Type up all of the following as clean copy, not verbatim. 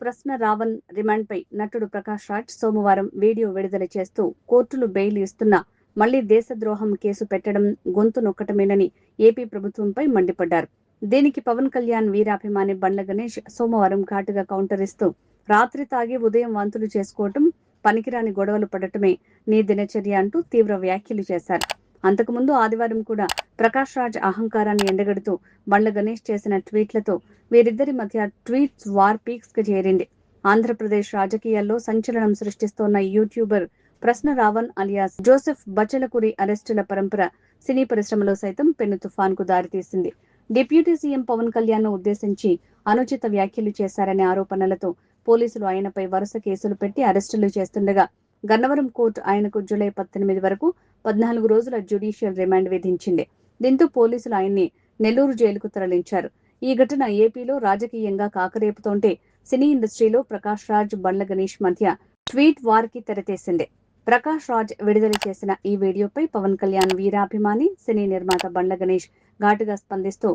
ప్రశ్న రావణ్ రిమాండ్ పై నటుడు ప్రకాష్ రాజ్ సోమవారం వీడియో విడుదల చేస్తూ కోర్టులు బెయిల్ ఇస్తున్నా మళ్లీ దేశద్రోహం కేసు పెట్టడం గొంతు నొక్కటమేనని ఏపీ ప్రభుత్వంపై మండిపడ్డారు. దీనికి పవన్ కళ్యాణ్ వీరాభిమాని బండ్ల గణేష్ సోమవారం ఘాటుగా కౌంటర్ ఇస్తూ రాత్రి తాగి ఉదయం వాంతులు చేసుకోవటం, పనికిరాని గొడవలు పడటమే నీ దినచర్య అంటూ తీవ్ర వ్యాఖ్యలు చేశారు. అంతకుముందు ఆదివారం కూడా ప్రకాష్ రాజ్ అహంకారాన్ని ఎండగడుతూ బండ్ల గణేష్ చేసిన ట్వీట్లతో వీరిద్దరి మధ్య ట్వీట్స్ వార్ పీక్స్ కు చేరింది. ఆంధ్రప్రదేశ్ రాజకీయాల్లో సంచలనం సృష్టిస్తోన్న యూట్యూబర్ ప్రశ్న రావణ్ అలియాస్ జోసెఫ్ బచ్చలకురి అరెస్టుల పరంపర సినీ పరిశ్రమలో సైతం పెను తుఫాన్ కు దారితీసింది. డిప్యూటీ సీఎం పవన్ కళ్యాణ్ ను ఉద్దేశించి అనుచిత వ్యాఖ్యలు చేశారనే ఆరోపణలతో పోలీసులు ఆయనపై వరుస కేసులు పెట్టి అరెస్టులు చేస్తుండగా గన్నవరం కోర్టు ఆయనకు జూలై 18 వరకు 14 రోజుల జ్యుడిషియల్ రిమాండ్ విధించింది. దీంతో పోలీసులు ఆయన్ని నెల్లూరు జైలుకు తరలించారు. ఈ ఘటన ఏపీలో రాజకీయంగా కాకరేపుతోంటే సినీ ఇండస్ట్రీలో ప్రకాష్ రాజ్ బండ్ల గణేష్ మధ్య ట్వీట్ వార్ కి తెరతీసింది. ప్రకాష్ రాజ్ విడుదల చేసిన ఈ వీడియోపై పవన్ కళ్యాణ్ వీరాభిమాని సినీ నిర్మాత బండ్ల గణేష్ ఘాటుగా స్పందిస్తూ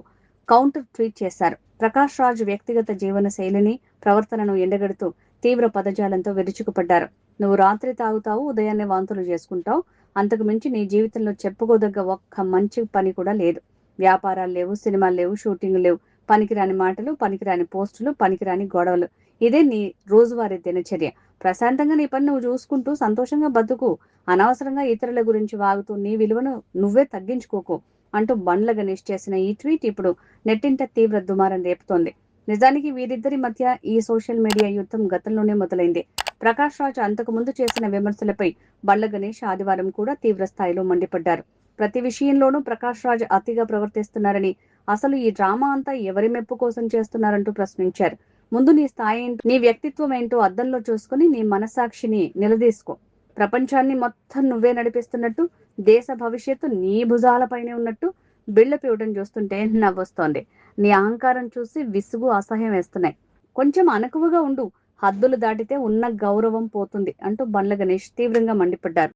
కౌంటర్ ట్వీట్ చేశారు. ప్రకాష్ రాజ్ వ్యక్తిగత జీవన శైలిని, ప్రవర్తనను ఎండగడుతూ తీవ్ర పదజాలంతో విరుచుకుపడ్డారు. నువ్వు రాత్రి తాగుతావు, ఉదయాన్నే వాంతులు చేసుకుంటావు. అంతకు మించి నీ జీవితంలో చెప్పుకోదగ్గ ఒక్క మంచి పని కూడా లేదు. వ్యాపారాలు లేవు, సినిమాలు లేవు, షూటింగ్ లేవు. పనికిరాని మాటలు, పనికిరాని పోస్టులు, పనికిరాని గొడవలు. ఇదే నీ రోజువారీ దినచర్య. ప్రశాంతంగా నీ పని నువ్వు చూసుకుంటూ సంతోషంగా బతుకు. అనవసరంగా ఇతరుల గురించి వాగుతూ నీ విలువను నువ్వే తగ్గించుకోకు అంటూ బండ్ల గణేష్ చేసిన ఈ ట్వీట్ ఇప్పుడు నెట్టింట తీవ్ర దుమారం రేపుతోంది. నిజానికి వీరిద్దరి మధ్య ఈ సోషల్ మీడియా యుద్ధం గతంలోనే మొదలైంది. ప్రకాష్ రాజ్ అంతకు ముందు చేసిన విమర్శలపై బండ్ల గణేష్ ఆదివారం కూడా తీవ్ర స్థాయిలో మండిపడ్డారు. ప్రతి విషయంలోనూ ప్రకాష్ రాజ్ అతిగా ప్రవర్తిస్తున్నారని, అసలు ఈ డ్రామా అంతా ఎవరి మెప్పు కోసం చేస్తున్నారంటూ ప్రశ్నించారు. ముందు నీ స్థాయి ఏంటో, నీ వ్యక్తిత్వం ఏంటో అద్దంలో చూసుకుని నీ మనసాక్షిని నిలదీసుకో. ప్రపంచాన్ని మొత్తం నువ్వే నడిపిస్తున్నట్టు, దేశ భవిష్యత్తు నీ భుజాలపైనే ఉన్నట్టు బిల్డప్ ఇవ్వడం చూస్తుంటే నవ్వొస్తోంది. నీ అహంకారం చూసి విసుగు, అసహ్యం వేస్తున్నాయి. కొంచెం అణకువగా ఉండు. హద్దులు దాటితే ఉన్న గౌరవం పోతుంది అంటూ బండ్ల గణేష్ తీవ్రంగా మండిపడ్డారు.